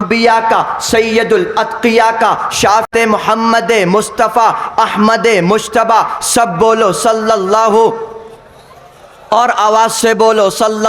انبیاء کا، سید الاتقیاء کا، شافع محمد مصطفیٰ احمد مجتبیٰ، سب بولو صلی اللہ، اور آواز سے بولو صلی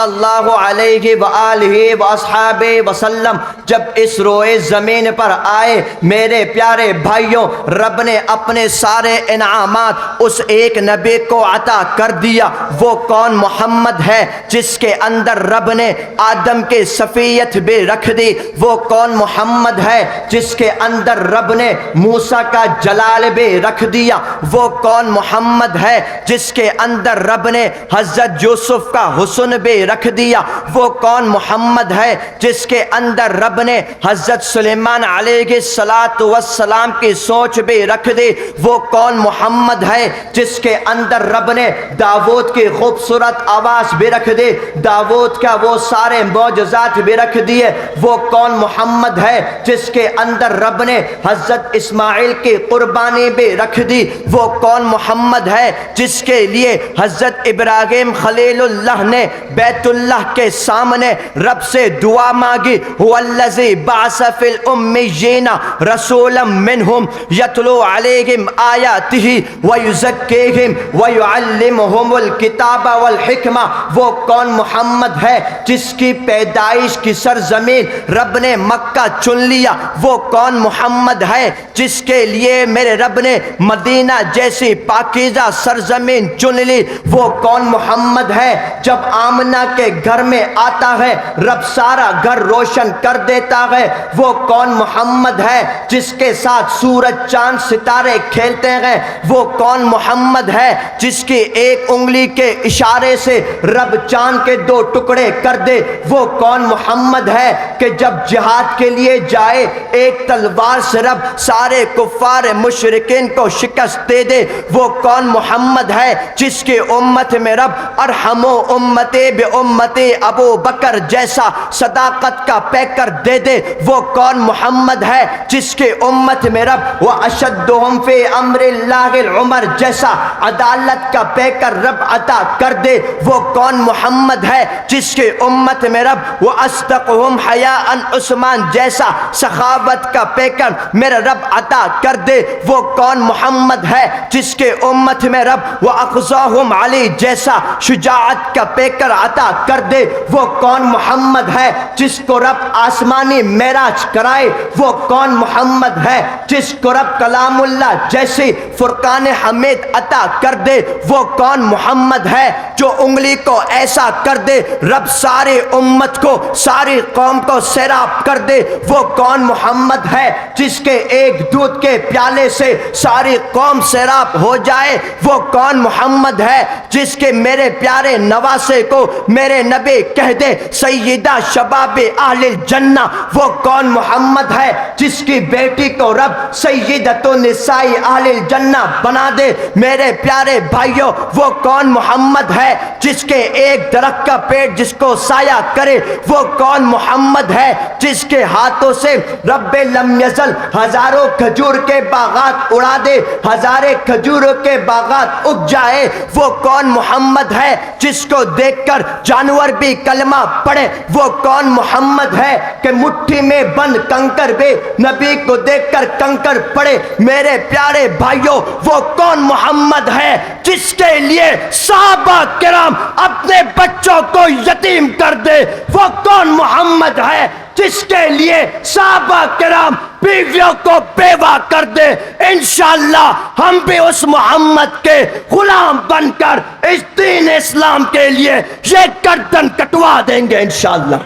اللہ علیہ وآلہ وآصحابہ وسلم۔ جب اس روئے زمین پر آئے میرے پیارے بھائیوں، رب نے اپنے سارے انعامات اس ایک نبی کو عطا کر دیا۔ وہ کون؟ محمد ہے، جس کے اندر رب نے آدم کے صفیت بھی رکھ دی۔ وہ کون؟ محمد ہے، جس کے اندر رب نے موسیٰ کا جلال بھی رکھ دیا۔ وہ کون؟ محمد ہے، جس کے اندر رب نے حضرت یوسف کا حسن بھی رکھ دیا۔ وہ کون؟ محمد ہے، جس کے اندر رب نے حضرت سلیمان علیہ السلام کی سوچ بھی رکھ دی۔ وہ کون؟ محمد ہے، جس کے اندر رب نے داؤد کی خوبصورت آواز بھی رکھ دی، داؤد کا وہ سارے معجزات بھی رکھ دیے۔ وہ کون؟ محمد ہے، جس کے اندر رب نے حضرت اسماعیل کی قربانی بھی رکھ دی۔ وہ کون؟ محمد ہے، جس کے لیے حضرت ابراہیم خلیل اللہ نے بیت اللہ کے سامنے رب سے دعا مانگی، هو الذی بعث فی الامیین رسولا منہم یتلو علیہم آیاتہ ویزکیہم ویعلمہم الکتاب والحکمہ۔ وہ کون؟ محمد ہے، جس کی پیدائش کی سرزمین رب نے مکہ چن لیا۔ وہ کون؟ محمد ہے، جس کے لیے میرے رب نے مدینہ جیسی پاکیزہ سرزمین چن لی۔ وہ کون؟ محمد ہے، جب آمنہ کے گھر میں آتا ہے رب سارا گھر روشن کر دیتا ہے۔ وہ کون؟ محمد ہے، جس کے ساتھ سورج چاند ستارے کھیلتے ہیں۔ وہ کون؟ محمد ہے، جس کی ایک انگلی کے اشارے سے رب چاند کے دو ٹکڑے کر دے۔ وہ کون؟ محمد ہے، کہ جب جہاد کے لیے جائے ایک تلوار سے رب سارے کفار مشرکین کو شکست دے دے۔ وہ کون؟ محمد ہے، جس کی امت میں رب ارحمو امتی بے امتی ابو بکر جیسا صداقت کا پیکر دے دے۔ وہ کون؟ محمد ہے، جس کے امت میں رب وَأَشَدُّهُمْ فِي أَمْرِ اللَّهِ الْعُمَرِ جیسا عدالت کا پیکر رب عطا کر دے۔ وہ کون؟ محمد ہے، جس کے امت میں رب وَأَصْدَقُهُمْ حَيَاءً عثمان جیسا سخاوت کا پیکر میرا رب عطا کر دے۔ وہ کون؟ محمد ہے، جس کے امت میں رب وَأَخْزَاهُمْ علی جیسا شجاعت کا پیکر عطا کر دے۔ وہ کون؟ محمد ہے، جس کو رب آسمانی معراج کرائے۔ وہ کون؟ محمد ہے، جس کو رب کلام اللہ جیسی فرقان حمید عطا کر دے۔ وہ کون؟ محمد ہے، جو انگلی کو ایسا کر دے رب ساری امت کو، ساری قوم کو سیراب کر دے۔ وہ کون؟ محمد ہے، جس کے ایک دودھ کے پیالے سے ساری قوم سیراب ہو جائے۔ وہ کون؟ محمد ہے، جس کے میرے پیارے نواسے کو میرے نبی کہہ دے سیدہ شباب اہل الجنہ۔ وہ کون؟ محمد ہے، جس کی بیٹی کو رب سیدۃ النساء اہل الجنہ بنا دے۔ میرے پیارے بھائیوں، وہ کون؟ محمد ہے، جس کے ایک درخت کا پیڑ جس کو سایہ کرے۔ وہ کون؟ محمد ہے، جس کے ہاتھوں سے رب لم یزل ہزاروں کھجور کے باغات اڑا دے، ہزارے کھجوروں کے باغات اگ جائے۔ وہ کون؟ محمد ہے، جس کو دیکھ کر جانور بھی کلمہ پڑھے۔ وہ کون؟ محمد ہے، کہ مٹھی میں بند کنکر بھی نبی کو دیکھ کر کنکر پڑے۔ میرے پیارے بھائیوں، وہ کون؟ محمد ہے، جس کے لیے صحابہ کرام اپنے بچوں کو یتیم کر دے۔ وہ کون؟ محمد ہے، جس کے لیے صحابہ کرام بیویوں کو بیوہ کر دے۔ انشاءاللہ ہم بھی اس محمد کے غلام بن کر اس دین اسلام کے لیے یہ گردن کٹوا دیں گے انشاءاللہ۔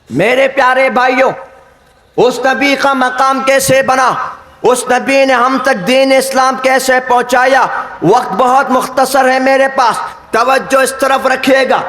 میرے پیارے بھائیوں، اس نبی کا مقام کیسے بنا، اس نبی نے ہم تک دین اسلام کیسے پہنچایا؟ وقت بہت مختصر ہے میرے پاس، توجہ اس طرف رکھیے گا،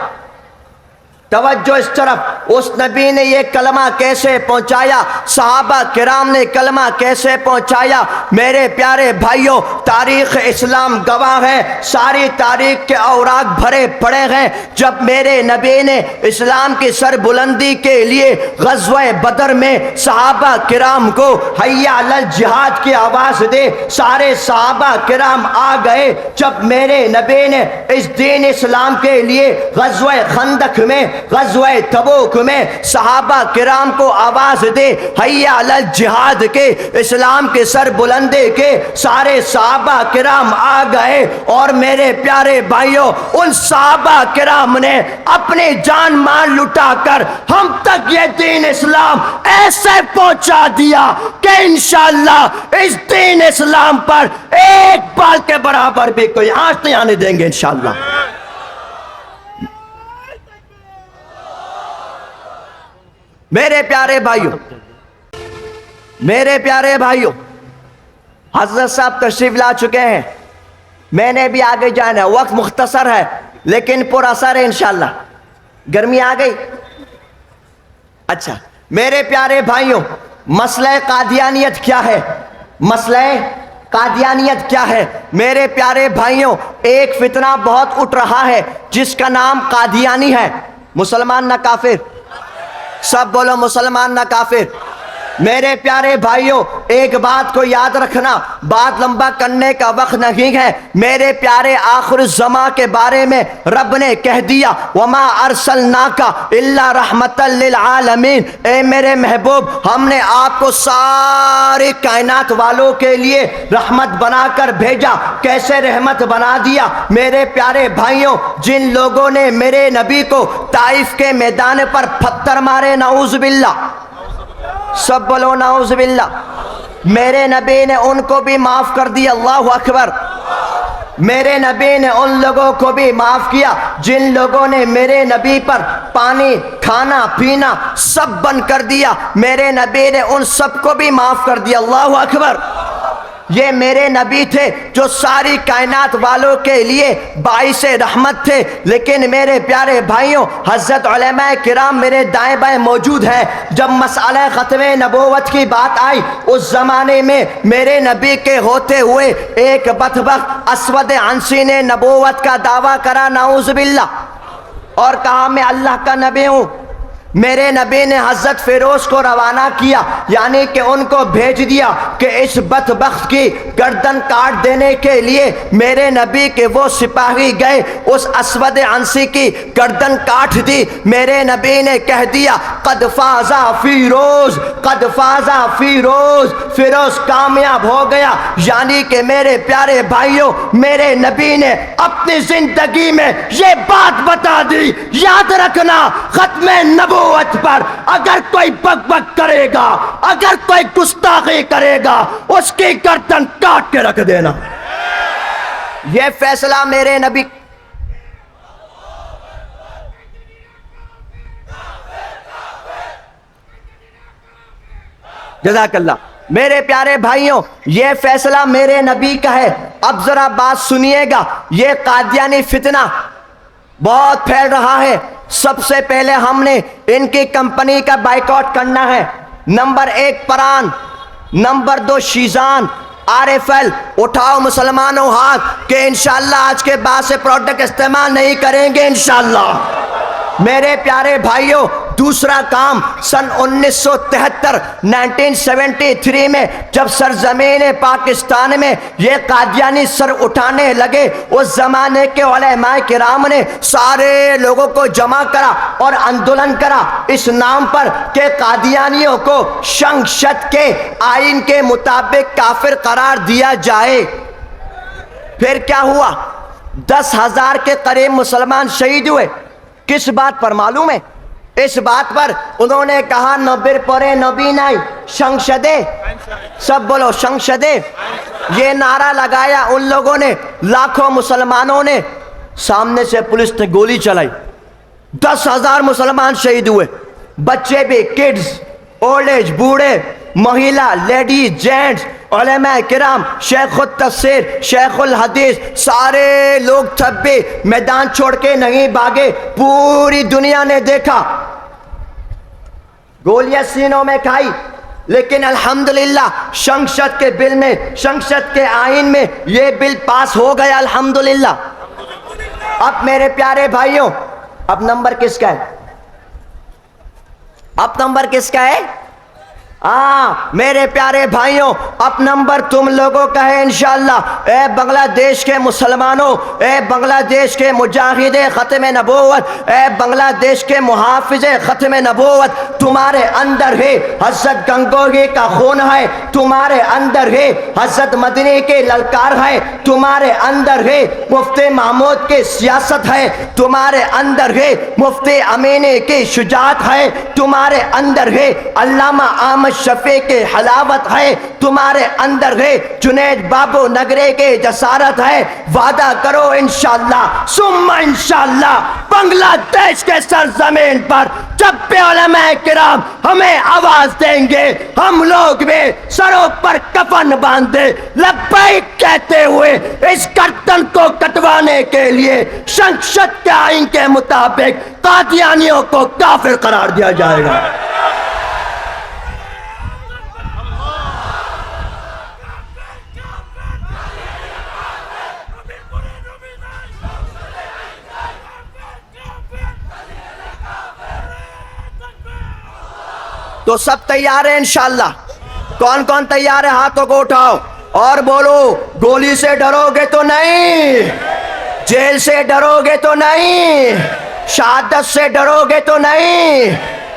توجہ اس طرف۔ اس نبی نے یہ کلمہ کیسے پہنچایا، صحابہ کرام نے کلمہ کیسے پہنچایا۔ میرے پیارے بھائیوں، تاریخ اسلام گواہ ہے، ساری تاریخ کے اوراق بھرے پڑے ہیں۔ جب میرے نبی نے اسلام کی سربلندی کے لیے غزوہ بدر میں صحابہ کرام کو حی علی الجہاد کی آواز دے، سارے صحابہ کرام آ گئے۔ جب میرے نبی نے اس دین اسلام کے لیے غزوہ خندق میں، غزوہ تبوک میں صحابہ کرام کو آواز دے حی علی الجہاد کے، اسلام کے سر بلندی کے، سارے صحابہ کرام آ گئے۔ اور میرے پیارے بھائیوں، ان صحابہ کرام نے اپنی جان مال لٹا کر ہم تک یہ دین اسلام ایسے پہنچا دیا کہ انشاءاللہ اس دین اسلام پر ایک بال کے برابر بھی کوئی آنچ نہیں آنے دیں گے انشاءاللہ۔ میرے پیارے بھائیوں، میرے پیارے بھائیوں، حضرت صاحب تشریف لا چکے ہیں، میں نے بھی آگے جانا ہے، وقت مختصر ہے لیکن پر اثر ہے انشاءاللہ۔ گرمی آ گئی؟ اچھا میرے پیارے بھائیوں، مسئلہ قادیانیت کیا ہے؟ مسئلہ قادیانیت کیا ہے؟ میرے پیارے بھائیوں، ایک فتنہ بہت اٹھ رہا ہے جس کا نام قادیانی ہے۔ مسلمان نہ کافر، سب بولو مسلمان نہ کافر۔ میرے پیارے بھائیوں، ایک بات کو یاد رکھنا، بات لمبا کرنے کا وقت نہیں ہے۔ میرے پیارے آخر الزمان کے بارے میں رب نے کہہ دیا وَمَا أَرْسَلْنَاكَ إِلَّا رَحْمَةً لِلْعَالَمِينَ، اے میرے محبوب، ہم نے آپ کو سارے کائنات والوں کے لیے رحمت بنا کر بھیجا۔ کیسے رحمت بنا دیا؟ میرے پیارے بھائیوں، جن لوگوں نے میرے نبی کو طائف کے میدان پر پتھر مارے، نعوذ باللہ، سب بولو نعوذ باللہ، میرے نبی نے ان کو بھی معاف کر دیا۔ اللہ اکبر۔ میرے نبی نے ان لوگوں کو بھی معاف کیا جن لوگوں نے میرے نبی پر پانی، کھانا پینا سب بند کر دیا، میرے نبی نے ان سب کو بھی معاف کر دیا۔ اللہ اکبر۔ یہ میرے نبی تھے جو ساری کائنات والوں کے لیے باعث رحمت تھے۔ لیکن میرے پیارے بھائیوں، حضرت علماء کرام میرے دائیں بائیں موجود ہیں، جب مسئلہ ختم نبوت کی بات آئی، اس زمانے میں میرے نبی کے ہوتے ہوئے ایک بدبخت اسود عنسی نے نبوت کا دعویٰ کرا، نعوذ باللہ، اور کہا میں اللہ کا نبی ہوں۔ میرے نبی نے حضرت فیروز کو روانہ کیا، یعنی کہ ان کو بھیج دیا کہ اس بدبخت کی گردن کاٹ دینے کے لیے میرے نبی کے وہ سپاہی گئے، اس اسود عنسی کی گردن کاٹ دی۔ میرے نبی نے کہہ دیا قد فاز فیروز، قد فاز فیروز، فیروز کامیاب ہو گیا۔ یعنی کہ میرے پیارے بھائیوں، میرے نبی نے اپنی زندگی میں یہ بات بتا دی، یاد رکھنا ختم نبوت پر اگر کوئی بک بک کرے گا، اگر کوئی گستاخی کرے گا، اس کی گردن کاٹ کے رکھ دینا۔ یہ فیصلہ میرے نبی۔ جزاک اللہ۔ میرے پیارے بھائیوں، یہ فیصلہ میرے نبی کا ہے۔ اب ذرا بات سنیے گا، یہ قادیانی فتنہ بہت پھیل رہا ہے۔ سب سے پہلے ہم نے ان کی کمپنی کا بائیکاٹ کرنا ہے۔ نمبر 1 پران، نمبر 2 شیزان، RFL۔ اٹھاؤ مسلمانوں ہاتھ کہ انشاءاللہ آج کے بعد سے پروڈکٹ استعمال نہیں کریں گے انشاءاللہ۔ میرے پیارے بھائیوں، دوسرا کام سن 1973 میں جب سرزمین پاکستان میں یہ قادیانی سر اٹھانے لگے، اس زمانے کے علماء کرام نے سارے لوگوں کو جمع کرا اور اندولن کرا اس نام پر کہ قادیانیوں کو شنگشت کے آئین کے مطابق کافر قرار دیا جائے۔ پھر کیا ہوا؟ 10,000 کے قریب مسلمان شہید ہوئے۔ کس بات پر معلوم ہے؟ اس بات پر انہوں نے کہا نبر پورے نبی نائی شنگشدے، سب بولو شنگشدے۔ یہ نعرہ لگایا ان لوگوں نے، لاکھوں مسلمانوں نے، سامنے سے پولیس نے گولی چلائی، 10,000 مسلمان شہید ہوئے، بچے بھی، کڈز، اولڈ ایج، بوڑھے، مہیلا، لیڈیز، جینٹس، علماء کرام، شیخ التفسیر، شیخ الحدیث، سارے لوگ تب بھی میدان چھوڑ کے نہیں بھاگے۔ پوری دنیا نے دیکھا گولیاں سینوں میں کھائی، لیکن الحمدللہ شنشت کے بل میں، شنشت کے آئین میں یہ بل پاس ہو گیا الحمدللہ۔ اب میرے پیارے بھائیوں، اب نمبر کس کا ہے؟ اب نمبر کس کا ہے؟ میرے پیارے بھائیوں، اب نمبر تم لوگوں کا ہے انشاءاللہ۔ اے بنگلہ دیش کے مسلمانوں، اے بنگلہ دیش کے مجاہد ختم نبوت، اے بنگلہ دیش کے محافظ ختم نبوت، تمہارے اندر ہے حضرت گنگوہی کا خون ہے، تمہارے اندر ہے حضرت مدنی کے للکار ہے، تمہارے اندر ہے مفتی محمود کی سیاست ہے، تمہارے اندر ہے مفتی امینی کی شجاعت ہے، تمہارے اندر ہے علامہ احمد شفیع کے حلاوت ہے، تمہارے اندر ہے جنید بابو نگرے کے جسارت ہے۔ وعدہ کرو انشاءاللہ ثم انشاءاللہ بنگلہ دیش کے سرزمین پر جب بھی علماء کرام ہمیں آواز دیں گے، ہم لوگ بھی سروں پر کفن باندھے لبیک کہتے ہوئے اس گردن کو کٹوانے کے لیے شنشت کے آئین کے مطابق قادیانیوں کو کافر قرار دیا جائے گا۔ تو سب تیار ہیں انشاءاللہ؟ کون کون تیار ہے؟ ہاتھوں کو اٹھاؤ اور بولو، گولی سے ڈرو گے تو نہیں، جیل سے ڈرو گے تو نہیں، شہادت سے ڈرو گے تو نہیں،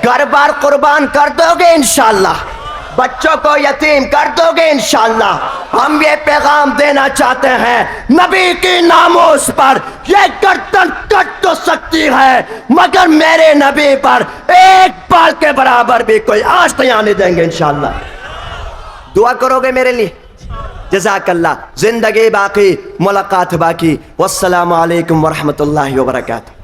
گھر بار قربان کر دو گے انشاءاللہ، بچوں کو یتیم کر دو گے انشاءاللہ۔ ہم یہ پیغام دینا چاہتے ہیں، نبی کی ناموس پر یہ گردن کٹ تو سکتی ہے، مگر میرے نبی پر ایک بال کے برابر بھی کوئی آنچ نہیں آنے دیں گے انشاءاللہ۔ دعا کرو گے میرے لیے؟ جزاک اللہ۔ زندگی باقی، ملاقات باقی۔ والسلام علیکم ورحمۃ اللہ وبرکاتہ۔